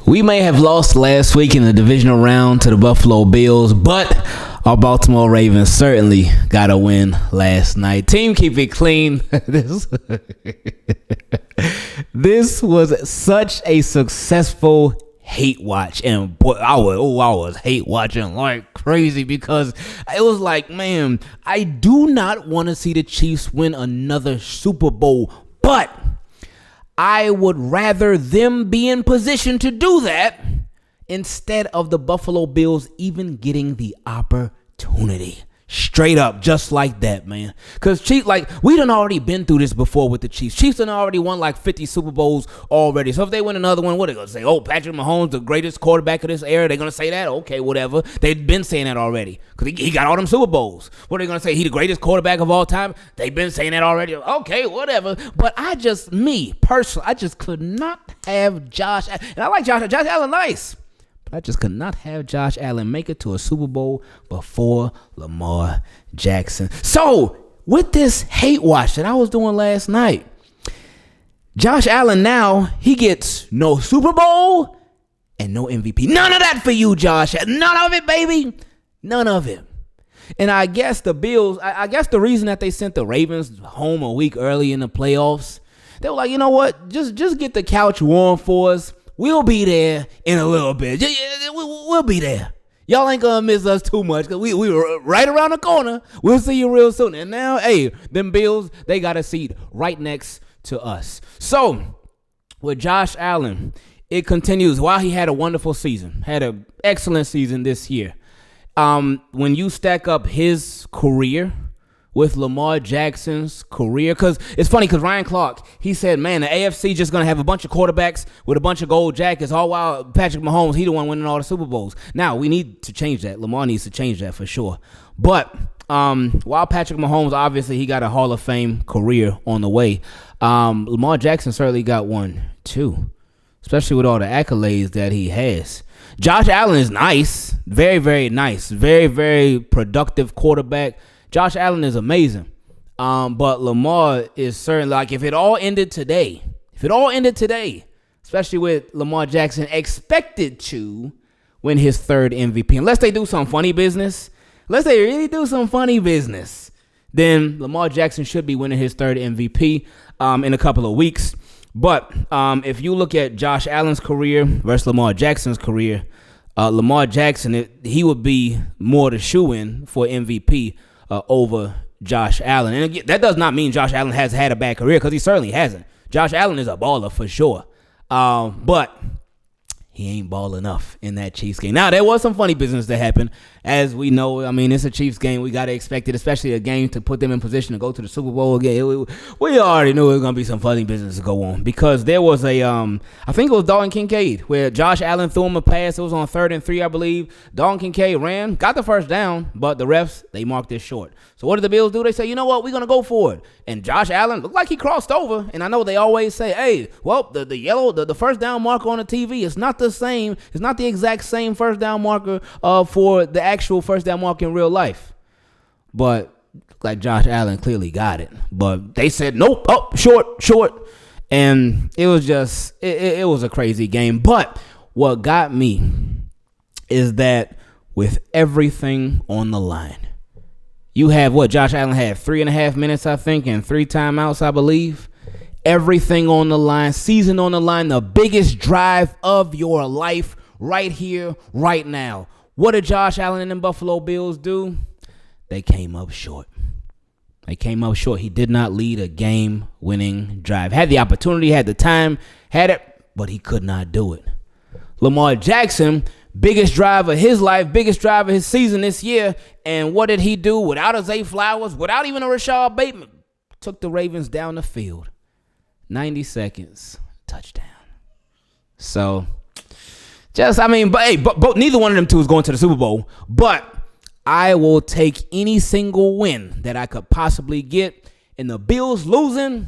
We may have lost last week in the divisional round to the Buffalo Bills, but our Baltimore Ravens certainly got a win last night. Team keep it clean. This was such a successful hate watch, and boy, I was hate watching like crazy because it was like, man, I do not want to see the Chiefs win another Super Bowl, but I would rather them be in position to do that instead of the Buffalo Bills even getting the opportunity. Straight up, just like that, man. Because Chiefs, like, we done already been through this before with the Chiefs. Chiefs done already won like 50 Super Bowls already. So if they win another one, what are they going to say? Oh, Patrick Mahomes, the greatest quarterback of this era. They're going to say that? Okay, whatever. They've been saying that already because he got all them Super Bowls. What are they going to say? He the greatest quarterback of all time? They've been saying that already. Okay, whatever. But me personally, I just could not have Josh. And I like Josh Allen, nice. But I just could not have Josh Allen make it to a Super Bowl before Lamar Jackson. So, with this hate watch that I was doing last night, Josh Allen now, he gets no Super Bowl and no MVP. None of that for you, Josh. None of it, baby. None of it. And I guess the Bills, I guess the reason that they sent the Ravens home a week early in the playoffs, they were like, you know what? Just get the couch warm for us. We'll be there in a little bit. We'll be there. Y'all ain't gonna miss us too much because we were right around the corner. We'll see you real soon. And now, hey, them Bills, they got a seat right next to us. So, with Josh Allen, it continues. While he had a wonderful season, had an excellent season this year, when you stack up his career with Lamar Jackson's career, because it's funny because Ryan Clark, he said, man, the AFC just going to have a bunch of quarterbacks with a bunch of gold jackets, all while Patrick Mahomes, he the one winning all the Super Bowls. Now, we need to change that. Lamar needs to change that for sure. But while Patrick Mahomes, obviously, he got a Hall of Fame career on the way, Lamar Jackson certainly got one too, especially with all the accolades that he has. Josh Allen is nice, very, very nice, very, very productive quarterback. Josh Allen is amazing, but Lamar is certainly, like, if it all ended today, especially with Lamar Jackson expected to win his third MVP, unless they do some funny business, unless they really do some funny business, then Lamar Jackson should be winning his third MVP in a couple of weeks. But if you look at Josh Allen's career versus Lamar Jackson's career, Lamar Jackson, he would be more the shoe-in for MVP over Josh Allen. And again, that does not mean Josh Allen has had a bad career, because he certainly hasn't. Josh Allen is a baller for sure. But he ain't ball enough in that Chiefs game. Now, there was some funny business that happened. As we know, I mean, it's a Chiefs game. We got to expect it, especially a game to put them in position to go to the Super Bowl again. We already knew it was going to be some funny business to go on, because there was a, I think it was Dalton Kincaid, where Josh Allen threw him a pass. It was on 3rd and 3, I believe. Dalton Kincaid ran, got the first down, but the refs, they marked it short. So what did the Bills do? They say, you know what, we're going to go for it. And Josh Allen looked like he crossed over. And I know they always say, hey, well, the yellow, the first down marker on the TV is not the same. It's not the exact same first down marker for the actual first down marker in real life. But like Josh Allen clearly got it. But they said, nope, short. And it was just, it was a crazy game. But what got me is that with everything on the line, you have what Josh Allen had 3.5 minutes, I think, and 3 timeouts, I believe. Everything on the line, season on the line, the biggest drive of your life right here, right now. What did Josh Allen and the Buffalo Bills do? They came up short. He did not lead a game-winning drive. Had the opportunity, had the time, had it, but he could not do it. Lamar Jackson, biggest drive of his life, biggest drive of his season this year. And what did he do without a Zay Flowers, without even a Rashad Bateman? Took the Ravens down the field. 90 seconds, touchdown. So, but neither one of them two is going to the Super Bowl. But I will take any single win that I could possibly get. And the Bills losing,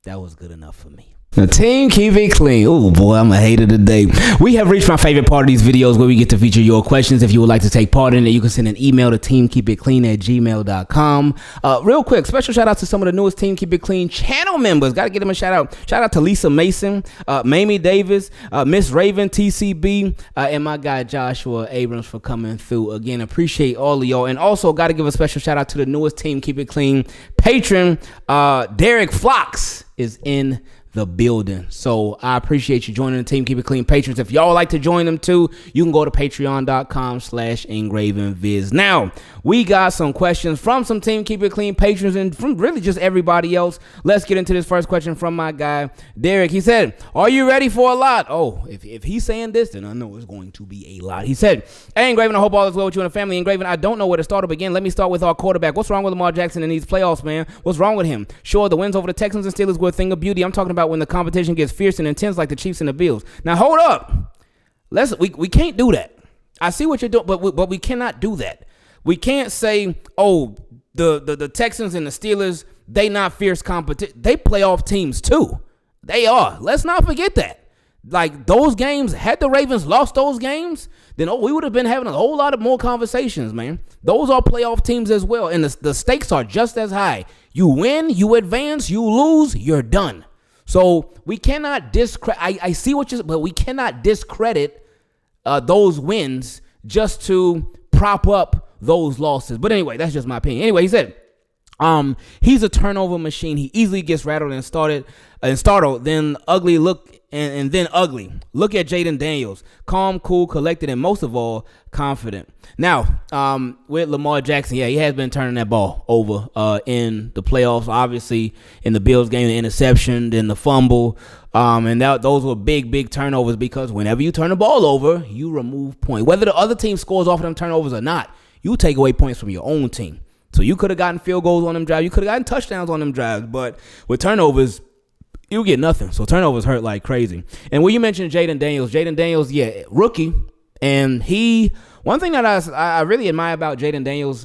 that was good enough for me. The team keep it clean. Oh boy, I'm a hater today. We have reached my favorite part of these videos where we get to feature your questions. If you would like to take part in it, you can send an email to teamkeepitclean@gmail.com. Real quick, special shout out to some of the newest Team Keep It Clean channel members. Got to give them a shout out. Shout out to Lisa Mason, Mamie Davis, Miss Raven TCB, and my guy Joshua Abrams for coming through. Again, appreciate all of y'all. And also got to give a special shout out to the newest Team Keep It Clean patron, DerrickFLOCKZ is in the building. So I appreciate you joining the Team Keep It Clean patrons. If y'all would like to join them too, you can go to patreon.com/Ingravenvids. Now, we got some questions from some Team Keep It Clean patrons and from really just everybody else. Let's get into this first question from my guy, Derrick. He said, are you ready for a lot? Oh, if he's saying this, then I know it's going to be a lot. He said, hey, Ingraven, I hope all is well with you and the family. Ingraven, I don't know where to start or begin. Let me start with our quarterback. What's wrong with Lamar Jackson in these playoffs, man? What's wrong with him? Sure, the wins over the Texans and Steelers were a thing of beauty. I'm talking about when the competition gets fierce and intense like the Chiefs and the Bills. Now, hold up. We can't do that. I see what you're doing, but we cannot do that. We can't say, oh, the Texans and the Steelers, they not fierce competition. They playoff teams too. They are. Let's not forget that. Like those games, had the Ravens lost those games, then we would have been having a whole lot of more conversations, man. Those are playoff teams as well, and the stakes are just as high. You win, you advance, you lose, you're done. So we cannot discredit. I see what you're saying, but we cannot discredit those wins just to prop up those losses. But anyway, that's just my opinion. Anyway, he said, he's a turnover machine. He easily gets rattled and startled, then ugly look and then ugly. Look at Jaden Daniels. Calm, cool, collected, and most of all, confident. Now, with Lamar Jackson, yeah, he has been turning that ball over in the playoffs. Obviously, in the Bills game, the interception, then the fumble. And those were big turnovers because whenever you turn the ball over, you remove points. Whether the other team scores off of them turnovers or not, you take away points from your own team. So you could have gotten field goals on them drives. You could have gotten touchdowns on them drives. But with turnovers, you get nothing. So turnovers hurt like crazy. And when you mentioned Jaden Daniels, yeah, rookie. And one thing that I really admire about Jaden Daniels,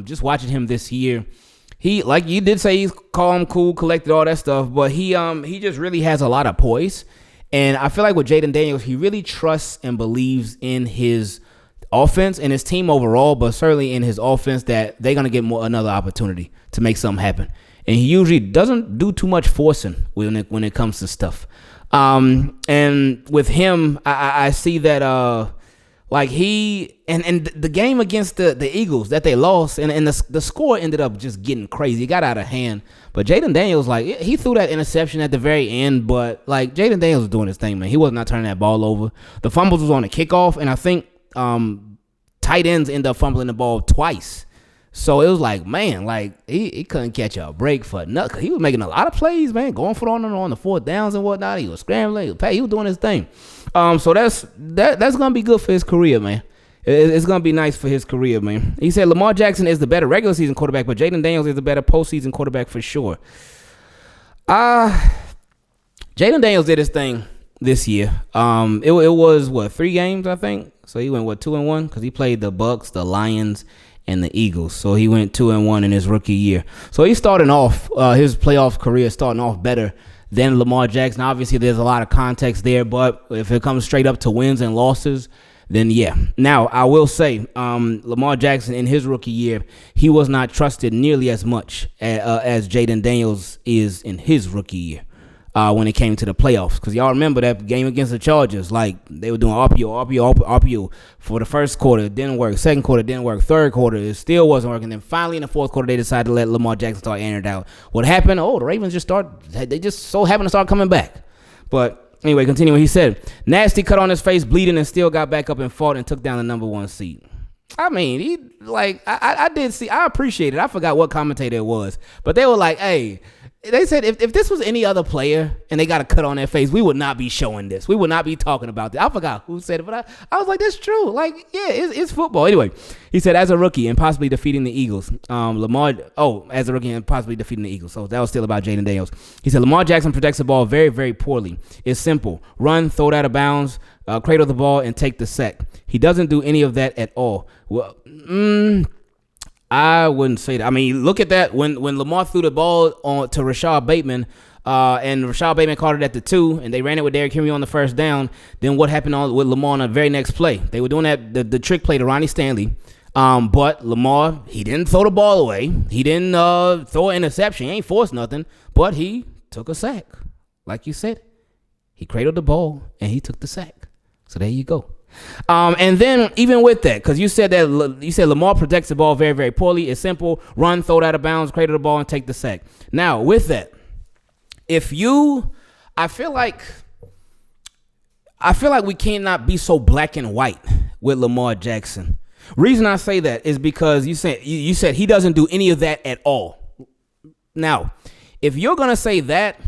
just watching him this year, he, like you did say, he's calm, cool, collected, all that stuff. But he just really has a lot of poise. And I feel like with Jaden Daniels, he really trusts and believes in his offense and his team overall, but certainly in his offense that they're going to get another opportunity to make something happen. And he usually doesn't do too much forcing when it comes to stuff. And with him, I see that like he and the game against the Eagles that they lost and the score ended up just getting crazy. It got out of hand. But Jaden Daniels, like, he threw that interception at the very end, but like Jaden Daniels was doing his thing, man. He was not turning that ball over. The fumbles was on the kickoff, and I think tight ends end up fumbling the ball twice. So it was like, man, like he couldn't catch a break for nothing. He was making a lot of plays, man, going for it on the fourth downs and whatnot. He was scrambling, he was doing his thing. So that's gonna be good for his career, man. It's gonna be nice for his career, man. He said Lamar Jackson is the better regular season quarterback, but Jaden Daniels is the better postseason quarterback for sure. Jaden Daniels did his thing this year. It was what, 3 games, I think. So he went 2-1 because he played the Bucks, the Lions, and the Eagles. So he went 2-1 in his rookie year. So he's starting off his playoff career starting off better than Lamar Jackson. Obviously, there's a lot of context there, but if it comes straight up to wins and losses, then yeah. Now, I will say, Lamar Jackson in his rookie year, he was not trusted nearly as much as Jaden Daniels is in his rookie year. When it came to the playoffs. Because y'all remember that game against the Chargers. Like, they were doing RPO for the first quarter. It didn't work. Second quarter didn't work. Third quarter, it still wasn't working. Then finally in the fourth quarter, they decided to let Lamar Jackson start airing it out. What happened? Oh, the Ravens they just so happened to start coming back. But anyway, continuing, he said, nasty cut on his face, bleeding, and still got back up and fought and took down the number 1 seed. I mean, I did see, I appreciate it. I forgot what commentator it was. But they were like, hey, they said if this was any other player and they got a cut on their face, we would not be showing this. We would not be talking about this. I forgot who said it, but I was like, that's true. Like, yeah, it's football. Anyway, he said, as a rookie and possibly defeating the Eagles, as a rookie and possibly defeating the Eagles. So that was still about Jaden Daniels. He said, Lamar Jackson protects the ball very, very poorly. It's simple. Run, throw it out of bounds, cradle the ball, and take the sack. He doesn't do any of that at all. Well, I wouldn't say that. I mean, look at that. When Lamar threw the ball to Rashad Bateman, and Rashad Bateman caught it at the 2, and they ran it with Derrick Henry on the first down. Then what happened with Lamar on the very next play? They were doing that the trick play to Ronnie Stanley, but Lamar, he didn't throw the ball away. He didn't throw an interception. He ain't forced nothing, but he took a sack. Like you said, he cradled the ball, and he took the sack. So there you go. And then even with that, because you said Lamar protects the ball very, very poorly. It's simple: run, throw it out of bounds, cradle the ball, and take the sack. Now with that, I feel like we cannot be so black and white with Lamar Jackson. Reason I say that is because you said he doesn't do any of that at all. Now, if you're gonna say that,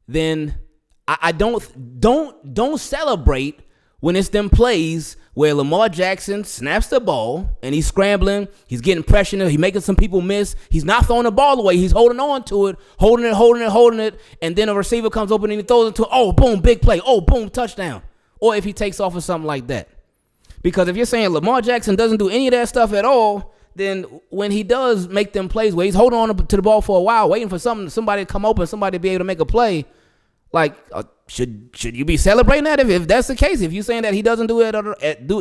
then I don't celebrate when it's them plays where Lamar Jackson snaps the ball and he's scrambling, he's getting pressure, he's making some people miss, he's not throwing the ball away, he's holding on to it, holding it, and then a receiver comes open and he throws it to, oh, boom, big play, oh, boom, touchdown. Or if he takes off or something like that. Because if you're saying Lamar Jackson doesn't do any of that stuff at all, then when he does make them plays where he's holding on to the ball for a while, waiting for somebody to come open, somebody to be able to make a play, like, should you be celebrating that if that's the case? If you're saying that he doesn't do it,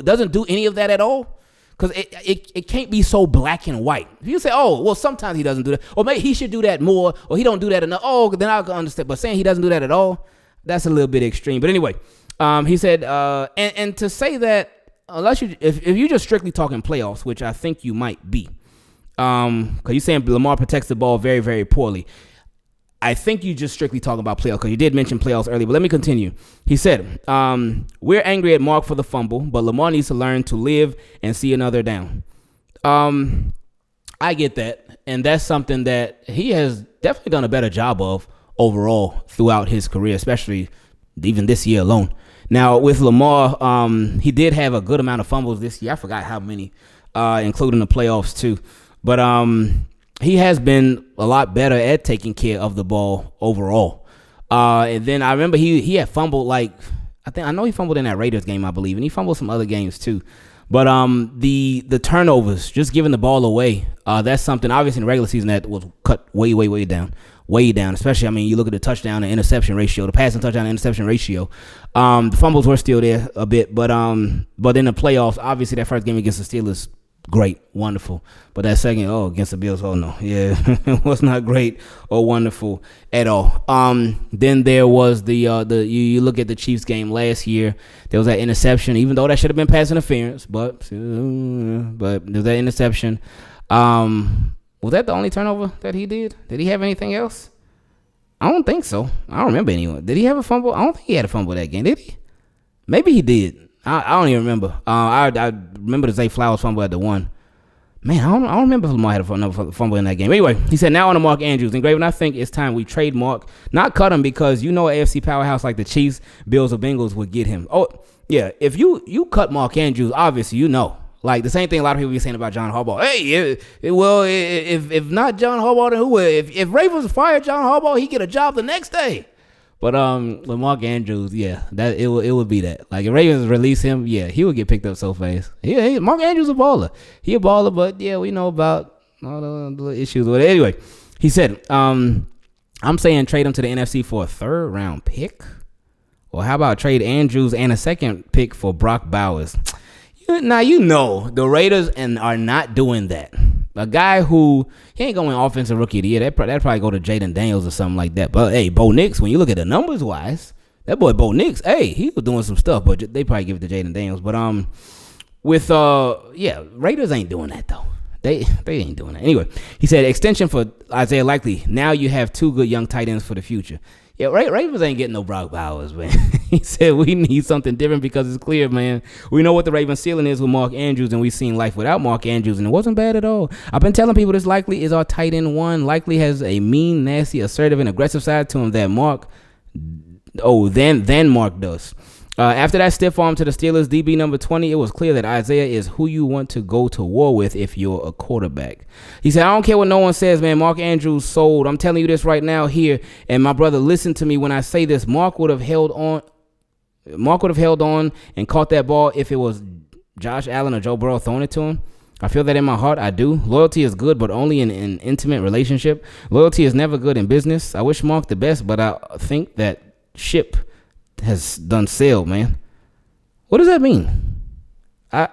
doesn't do any of that at all, because it can't be so black and white. If you say, oh, well, sometimes he doesn't do that, or maybe he should do that more, or he don't do that enough, oh, then I can understand. But saying he doesn't do that at all, that's a little bit extreme. But anyway, he said, and to say that unless if you're just strictly talking playoffs, which I think you might be, because you're saying Lamar protects the ball very, very poorly. I think you just strictly talking about playoffs because you did mention playoffs earlier, but let me continue. He said, we're angry at Mark for the fumble, but Lamar needs to learn to live and see another down. I get that, and that's something that he has definitely done a better job of overall throughout his career, especially even this year alone. Now, with Lamar, he did have a good amount of fumbles this year. I forgot how many, including the playoffs too. But he has been a lot better at taking care of the ball overall. And then I remember he had fumbled I know he fumbled in that Raiders game, I believe, and he fumbled some other games too. But the turnovers, just giving the ball away, that's something obviously in the regular season that was cut way down. Especially, I mean, you look at the touchdown and interception ratio, the passing touchdown and interception ratio. The fumbles were still there a bit, but in the playoffs, obviously that first game against the Steelers, great, wonderful. But that second, against the Bills, no. Yeah, it was not great or wonderful at all. Then there was you look at the Chiefs game last year, there was that interception, even though that should have been pass interference, but there's that interception. Was that the only turnover that he did? Did he have anything else? I don't think so. I don't remember anyone. Did he have a fumble? I don't think he had a fumble that game, did he? Maybe he did. I don't even remember. I remember the Zay Flowers fumble at the 1. Man, I don't remember if Lamar had another fumble in that game. Anyway, he said, now on to Mark Andrews. Ingraven, I think it's time we trade Mark, not cut him, because you know an AFC powerhouse like the Chiefs, Bills, or Bengals would get him. Oh, yeah, if you cut Mark Andrews, obviously you know. Like the same thing a lot of people be saying about John Harbaugh. Hey, if not John Harbaugh, then who will? If Ravens fired John Harbaugh, he get a job the next day. But with Mark Andrews, yeah, that it would be that. Like if Ravens release him, yeah, he would get picked up so fast. Mark Andrews a baller. He a baller, but yeah, we know about all the issues with it. Anyway, he said, I'm saying trade him to the NFC for a 3rd round pick. Or how about trade Andrews and a 2nd pick for Brock Bowers? Now, you know, the Raiders are not doing that. A guy who, he ain't going offensive rookie of the year. That'd probably go to Jaden Daniels or something like that. But, hey, Bo Nix, when you look at the numbers wise, that boy Bo Nix, hey, he was doing some stuff, but they probably give it to Jaden Daniels. But Raiders ain't doing that, though. They ain't doing that. Anyway, he said, extension for Isaiah Likely. Now you have 2 good young tight ends for the future. Yeah, Ravens ain't getting no Brock Bowers, man. He said we need something different because it's clear, man. We know what the Ravens ceiling is with Mark Andrews, and we've seen life without Mark Andrews, and it wasn't bad at all. I've been telling people this Likely is our tight end 1. Likely has a mean, nasty, assertive, and aggressive side to him that Mark does. After that stiff arm to the Steelers, DB number 20, it was clear that Isaiah is who you want to go to war with if you're a quarterback. He said, I don't care what no one says, man. Mark Andrews sold. I'm telling you this right now here. And my brother, listen to me when I say this. Mark would have held on and caught that ball if it was Josh Allen or Joe Burrow throwing it to him. I feel that in my heart, I do. Loyalty is good, but only in an intimate relationship. Loyalty is never good in business. I wish Mark the best, but I think that ship has done sailed, man. What does that mean? I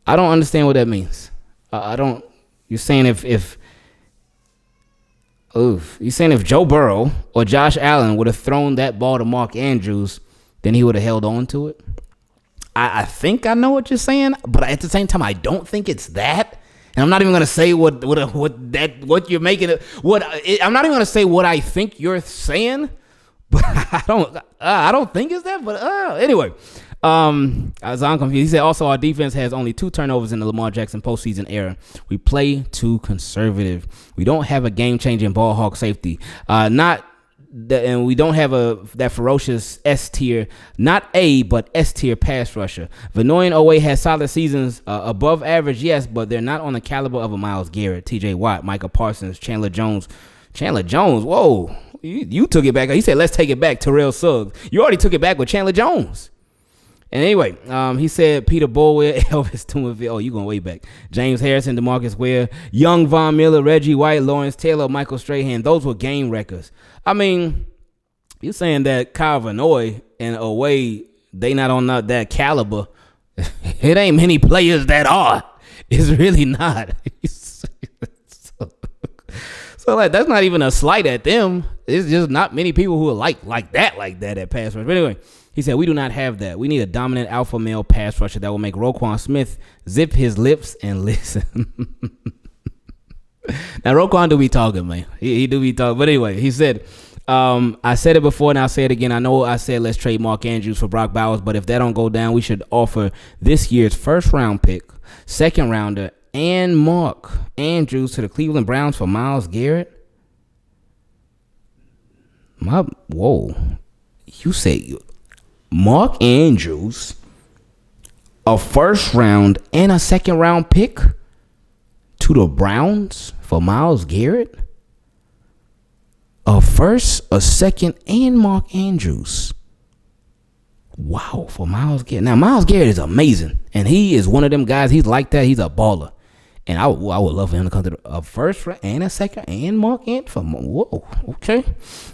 don't understand what that means. I don't. You're saying if Joe Burrow or Josh Allen would have thrown that ball to Mark Andrews, then he would have held on to it. I think I know what you're saying, but at the same time, I don't think it's that. And I'm not even gonna say what you're making it. I'm not even gonna say what I think you're saying, but I don't think it's that. But anyway, as I'm confused, he said also our defense has only 2 turnovers in the Lamar Jackson postseason era. We play too conservative. We don't have a game-changing ball hawk safety. And we don't have that ferocious S tier, not A, but S tier pass rusher. Vanoy and Owe has solid seasons, above average, yes, but they're not on the caliber of a Myles Garrett, TJ Watt, Micah Parsons, Chandler Jones. Whoa, you took it back. He said, let's take it back, Terrell Suggs. You already took it back with Chandler Jones. And anyway, he said Peter Boulware, Elvis Tumenville. Oh, you going way back. James Harrison, DeMarcus Ware, Young Von Miller, Reggie White, Lawrence Taylor, Michael Strahan. Those were game wreckers. I mean, you saying that Kyle Vanoy and Owe, they not on that caliber. It ain't many players that are. It's really not. So like, that's not even a slight at them. It's just not many people who are like that at pass rush. But anyway, he said, we do not have that. We need a dominant alpha male pass rusher that will make Roquan Smith zip his lips and listen. Now, Roquan do be talking, man. He do be talking. But anyway, he said, I said it before and I'll say it again. I know I said let's trade Mark Andrews for Brock Bowers, but if that don't go down, we should offer this year's first-round pick, second-rounder, and Mark Andrews to the Cleveland Browns for Myles Garrett. Whoa. You say Mark Andrews, a first-round and a second-round pick to the Browns for Myles Garrett? A first, a second, and Mark Andrews. Wow, for Myles Garrett. Now, Myles Garrett is amazing, and he is one of them guys. He's like that. He's a baller. And I would love for him to come to a first and a second and Mark Andrews. Whoa, okay.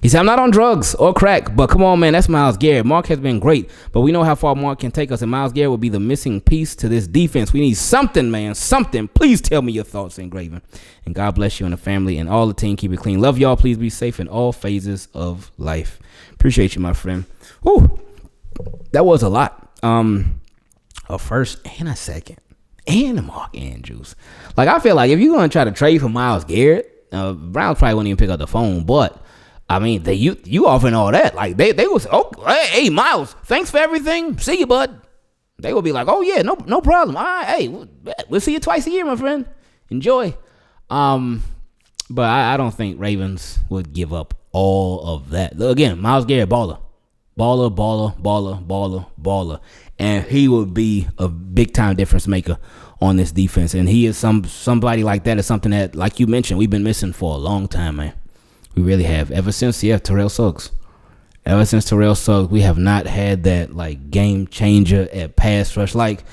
He said, I'm not on drugs or crack, but come on, man, that's Myles Garrett. Mark has been great, but we know how far Mark can take us, and Myles Garrett will be the missing piece to this defense. We need something, man, something. Please tell me your thoughts, Ingraven. And God bless you and the family and all the team. Keep it clean. Love y'all. Please be safe in all phases of life. Appreciate you, my friend. Whew, that was a lot. A first and a second. And Mark Andrews. Like, I feel like if you're going to try to trade for Myles Garrett, Browns probably wouldn't even pick up the phone. But, I mean, you offering all that. Like, they was, oh, hey, Myles, thanks for everything. See you, bud. They would be like, oh, yeah, no problem. All right, hey, we'll see you twice a year, my friend. Enjoy. But I don't think Ravens would give up all of that. Again, Myles Garrett, baller. Baller. And he would be a big-time difference maker on this defense. And he is somebody like that is something that, like you mentioned, we've been missing for a long time, man. We really have. Ever since, Terrell Suggs. Ever since Terrell Suggs, we have not had that, like, game changer at pass rush. Like,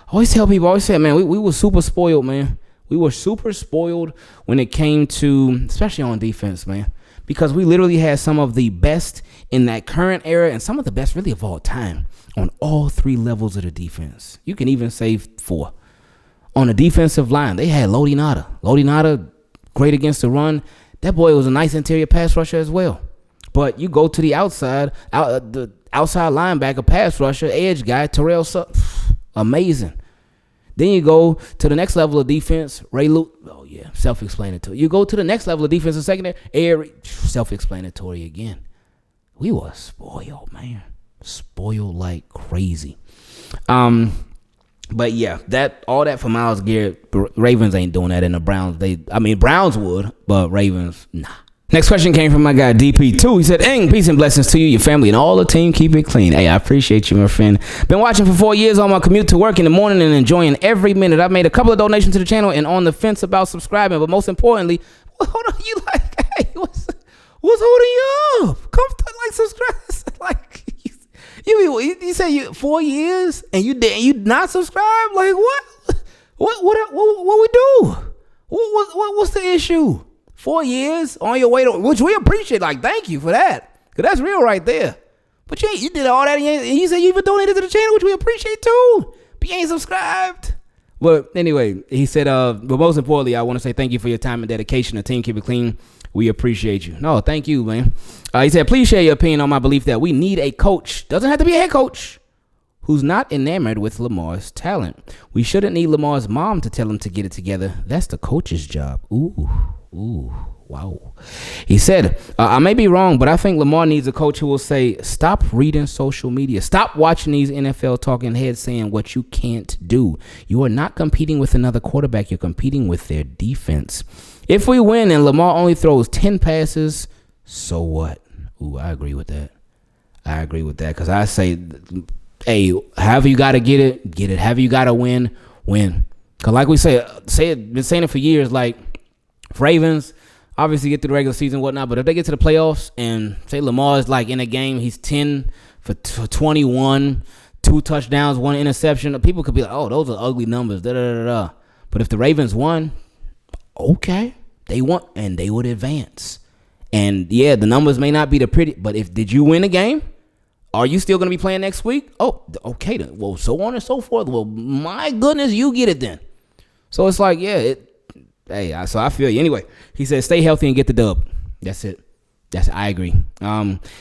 I always tell people, man, we were super spoiled, man. We were super spoiled when it came to, especially on defense, man. Because we literally had some of the best in that current era and some of the best really of all time on all 3 levels of the defense. You can even say 4. On the defensive line, they had Lodi Nada. Lodi Nada, great against the run. That boy was a nice interior pass rusher as well. But you go to the outside linebacker, pass rusher, edge guy, Terrell Suggs. Amazing. Then you go to the next level of defense, Ray Luke. Oh, yeah, self-explanatory. You go to the next level of defense and secondary, self-explanatory again. We were spoiled, man. Spoiled like crazy. But yeah, all that for Myles Garrett. Ravens ain't doing that in the Browns. Browns would, but Ravens, nah. Next question came from my guy DP2. He said, peace and blessings to you, your family, and all the team. Keep it clean. Hey, I appreciate you, my friend. Been watching for 4 years on my commute to work in the morning and enjoying every minute. I've made a couple of donations to the channel and on the fence about subscribing, but most importantly, hold on, you like, hey, what's holding you up? Come like subscribe. Like, you said you 4 years and you not subscribe? Like, what? What we do? What's the issue? 4 years on your way to, which we appreciate. Like, thank you for that, cause that's real right there. But you did all that, and you said you even donated to the channel, which we appreciate too. But you ain't subscribed. But anyway, he said, but most importantly, I want to say thank you for your time and dedication to Team Keep It Clean. We appreciate you. No, thank you, man. He said, please share your opinion on my belief that we need a coach. Doesn't have to be a head coach, who's not enamored with Lamar's talent. We shouldn't need Lamar's mom to tell him to get it together. That's the coach's job. Ooh, wow. He said, I may be wrong, but I think Lamar needs a coach who will say, stop reading social media. Stop watching these NFL talking heads saying what you can't do. You are not competing with another quarterback. You're competing with their defense. If we win and Lamar only throws 10 passes, so what? Ooh, I agree with that. Because I say, hey, however you got to get it. However you got to win. Because like we been saying it for years, like, Ravens obviously get through the regular season and whatnot, but if they get to the playoffs and say Lamar is like in a game, he's 10 for 21, 2 touchdowns, 1 interception, people could be like, oh, those are ugly numbers, da-da-da-da. But if the Ravens won, okay, they won, and they would advance. And yeah, the numbers may not be the pretty, but did you win a game? Are you still going to be playing next week? Oh, okay then. Well, so on and so forth. Well, my goodness, you get it then. So it's like, yeah, so I feel you. Anyway, he said, stay healthy and get the dub. That's it. I agree.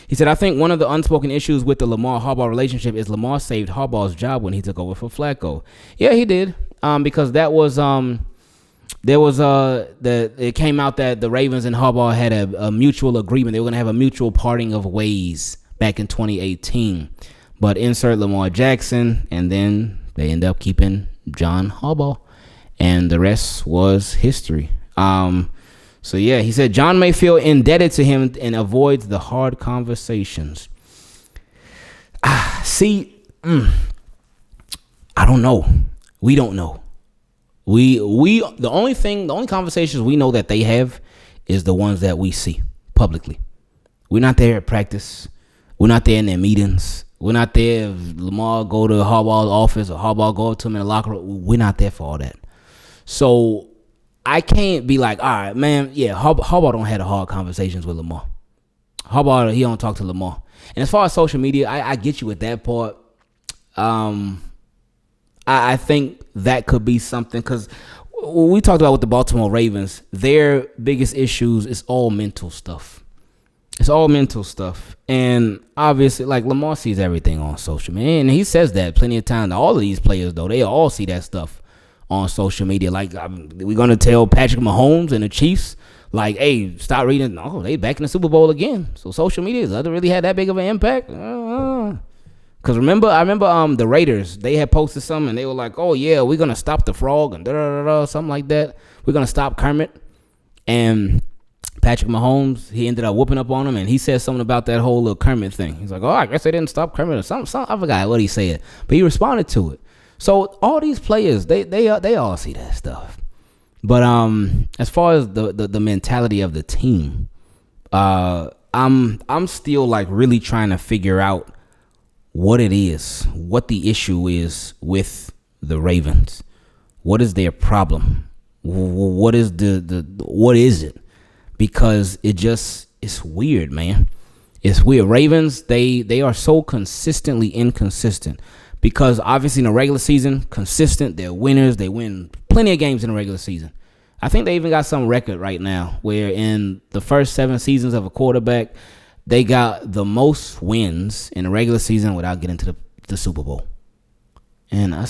He said, I think one of the unspoken issues with the Lamar-Harbaugh relationship is Lamar saved Harbaugh's job when he took over for Flacco. Yeah, he did. Because that was it came out that the Ravens and Harbaugh had a mutual agreement. They were going to have a mutual parting of ways back in 2018. But insert Lamar Jackson, and then they end up keeping John Harbaugh. And the rest was history. So yeah, he said John may feel indebted to him and avoids the hard conversations. I don't know. We don't know. The only conversations we know that they have is the ones that we see publicly. We're not there at practice. We're not there in their meetings. We're not there if Lamar go to Harbaugh's office or Harbaugh go up to him in the locker room. We're not there for all that. So I can't be like, all right, man, yeah, Harbaugh don't have the hard conversations with Lamar. Harbaugh, he don't talk to Lamar. And as far as social media, I get you with that part. I think that could be something, because we talked about with the Baltimore Ravens, their biggest issues is all mental stuff. It's all mental stuff. And obviously, like, Lamar sees everything on social media. And he says that plenty of times. All of these players, though, they all see that stuff on social media. Like, we're going to tell Patrick Mahomes and the Chiefs, like, hey, stop reading. Oh, they back in the Super Bowl again. So social media doesn't really have that big of an impact. Because I remember the Raiders, they had posted something and they were like, oh, yeah, we're going to stop the frog and something like that. We're going to stop Kermit. And Patrick Mahomes, he ended up whooping up on him, and he said something about that whole little Kermit thing. He's like, oh, I guess they didn't stop Kermit or something. I forgot what he said, but he responded to it. So all these players, they all see that stuff. But as far as the mentality of the team, I'm still like really trying to figure out what it is, what the issue is with the Ravens. What is their problem? What is what is it? Because it's weird, man. It's weird. Ravens, they are so consistently inconsistent. Because obviously in the regular season, consistent, they're winners. They win plenty of games in the regular season. I think they even got some record right now where in the first 7 seasons of a quarterback, they got the most wins in the regular season without getting to the Super Bowl. And I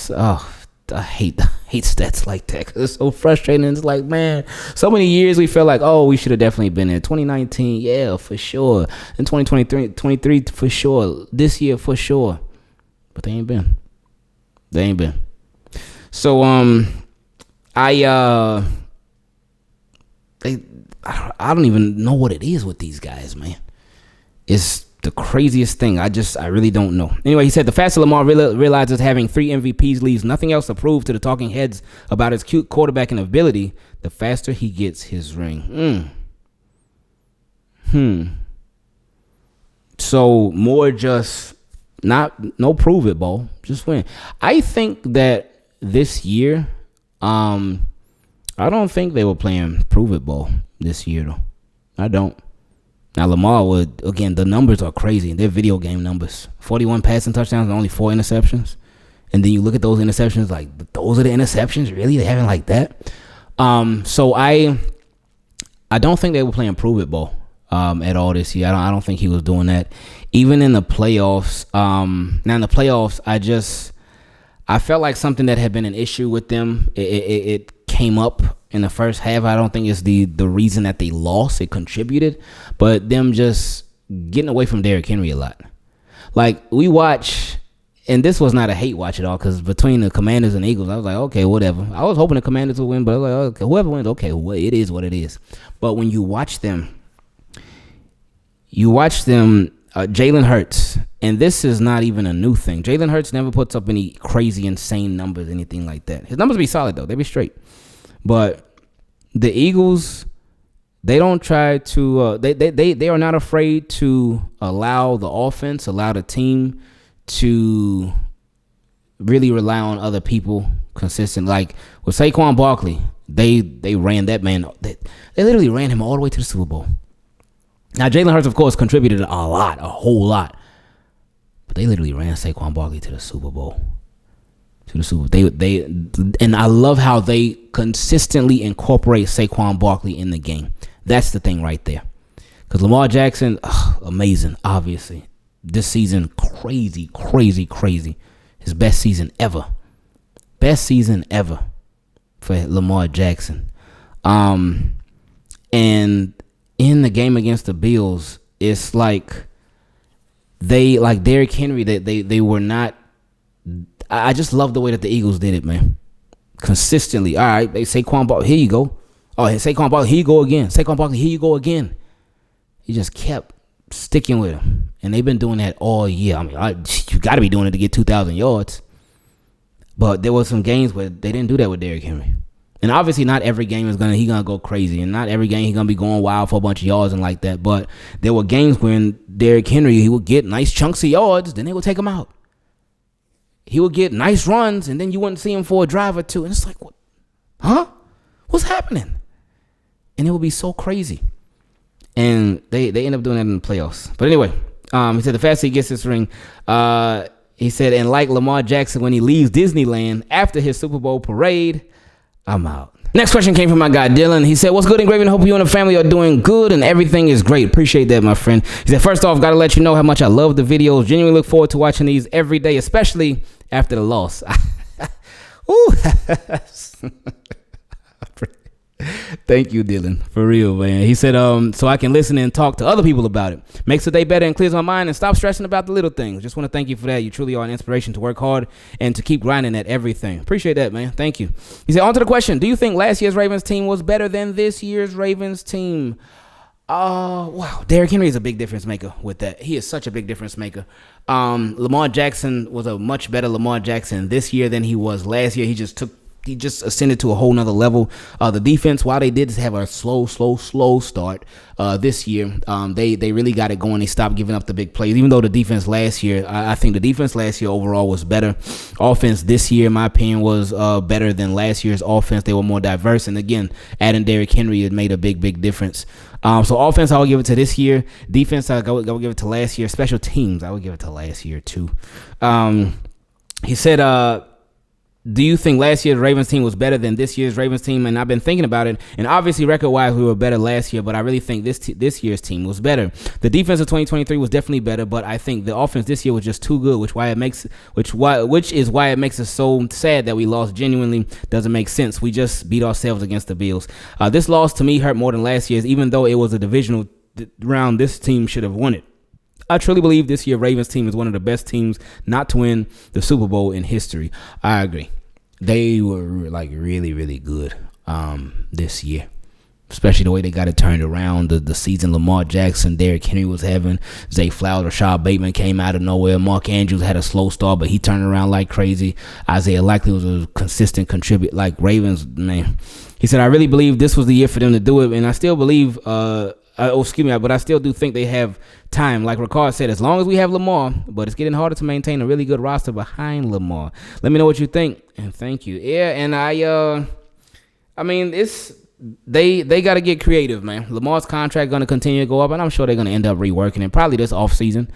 hate stats like that because it's so frustrating. It's like, man, so many years we felt like, oh, we should have definitely been there. 2019, yeah, for sure. In 2023, for sure. This year, for sure. But they ain't been. So, I don't even know what it is with these guys, man. It's the craziest thing. I really don't know. Anyway, he said the faster Lamar realizes having 3 MVPs leaves nothing else to prove to the talking heads about his cute quarterbacking ability, the faster he gets his ring. So more just no prove it, ball. Just win. I think that this year, I don't think they were playing prove it ball this year though. I don't. Now Lamar would, again, the numbers are crazy. They're video game numbers. 41 passing touchdowns and only 4 interceptions. And then you look at those interceptions, like, those are the interceptions? Really? They haven't like that? So I don't think they were playing prove it ball at all this year. I don't think he was doing that. Even in the playoffs, now in the playoffs, I felt like something that had been an issue with them. It came up in the first half. I don't think it's the reason that they lost. It contributed, but them just getting away from Derrick Henry a lot. Like, we watch, and this was not a hate watch at all, because between the Commanders and Eagles, I was like, okay, whatever. I was hoping the Commanders would win, but I was like, okay, whoever wins, okay, well, it is what it is. But when you watch them, Jalen Hurts, and this is not even a new thing. Jalen Hurts never puts up any crazy, insane numbers, anything like that. His numbers be solid, though. They be straight. But the Eagles, they don't try to, they are not afraid to allow the team to really rely on other people consistent. Like with Saquon Barkley, they ran that man. They literally ran him all the way to the Super Bowl. Now, Jalen Hurts, of course, contributed a whole lot. But they literally ran Saquon Barkley to the Super Bowl. And I love how they consistently incorporate Saquon Barkley in the game. That's the thing right there. Because Lamar Jackson, amazing, obviously. This season, crazy. His best season ever. Best season ever for Lamar Jackson. And in the game against the Bills, it's like Derrick Henry, they were not. I just love the way that the Eagles did it, man. Consistently. All right, they Saquon Barkley, here you go. Oh, Saquon Barkley, here you go again. Saquon Barkley, here you go again. He just kept sticking with him. And they've been doing that all year. I mean, you got to be doing it to get 2,000 yards. But there were some games where they didn't do that with Derrick Henry. And obviously not every game he gonna go crazy, and not every game he's gonna be going wild for a bunch of yards and like that. But there were games when Derrick Henry, he would get nice chunks of yards, then they would take him out. He would get nice runs, and then you wouldn't see him for a drive or two, and it's like, what? Huh? What's happening? And it would be so crazy. And they end up doing that in the playoffs. But anyway, he said the faster he gets this ring, he said, and like Lamar Jackson when he leaves Disneyland after his Super Bowl parade, I'm out. Next question came from my guy Dylan. He said, what's good, Ingraven? Hope you and the family are doing good and everything is great. Appreciate that, my friend. He said, first off, got to let you know how much I love the videos. Genuinely look forward to watching these every day, especially after the loss. Ooh. Thank you, Dylan. For real, man. He said, so I can listen and talk to other people about it. Makes the day better and clears my mind and stop stressing about the little things. Just want to thank you for that. You truly are an inspiration to work hard and to keep grinding at everything. Appreciate that, man. Thank you. He said, on to the question. Do you think last year's Ravens team was better than this year's Ravens team? Wow. Derrick Henry is a big difference maker with that. He is such a big difference maker. Lamar Jackson was a much better Lamar Jackson this year than he was last year. He just ascended to a whole nother level. The defense, while they did have a slow start this year, they really got it going. They stopped giving up the big plays. Even though the defense last year, I think the defense last year overall was better. Offense this year, in my opinion, was better than last year's offense. They were more diverse. And again, adding Derrick Henry, it made a big difference. So offense, I would give it to this year. Defense, I would give it to last year. Special teams, I would give it to last year too. He said, do you think last year's Ravens team was better than this year's Ravens team? And I've been thinking about it. And obviously, record-wise, we were better last year. But I really think this year's team was better. The defense of 2023 was definitely better. But I think the offense this year was just too good, which is why it makes us so sad that we lost. Genuinely doesn't make sense. We just beat ourselves against the Bills. This loss to me hurt more than last year's, even though it was a divisional round. This team should have won it. I truly believe this year Ravens team is one of the best teams not to win the Super Bowl in history. I agree. They were like really good this year, especially the way they got it turned around. The season Lamar Jackson, Derrick Henry was having, Zay Flowers, Rashad Bateman came out of nowhere. Mark Andrews had a slow start, but he turned around like crazy. Isaiah Likely was a consistent contributor. Like Ravens, man. He said, I really believe this was the year for them to do it, and I still believe but I still do think they have time. Like Ricard said, as long as we have Lamar, but it's getting harder to maintain a really good roster behind Lamar. Let me know what you think, and thank you. Yeah, and I mean, they got to get creative, man. Lamar's contract going to continue to go up, and I'm sure they're going to end up reworking it. Probably this offseason.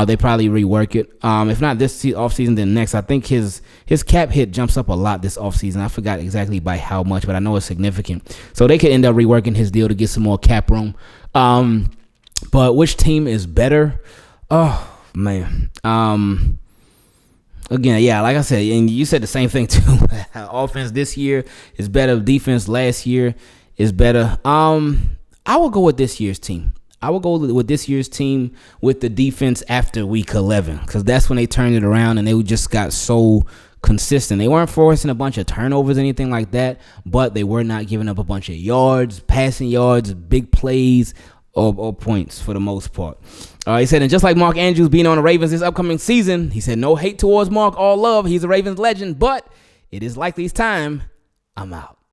They probably rework it. If not this offseason, then next. I think his cap hit jumps up a lot this offseason. I forgot exactly by how much, but I know it's significant. So they could end up reworking his deal to get some more cap room. But which team is better? Oh, man. Again, yeah, like I said, and you said the same thing too. Offense this year is better. Defense last year is better. I will go with this year's team. I will go with this year's team with the defense after week 11, because that's when they turned it around and they just got so consistent. They weren't forcing a bunch of turnovers or anything like that, but they were not giving up a bunch of yards, passing yards, big plays, or points for the most part. He said, and just like Mark Andrews being on the Ravens this upcoming season, he said, no hate towards Mark, all love. He's a Ravens legend, but it is likely it's time. I'm out.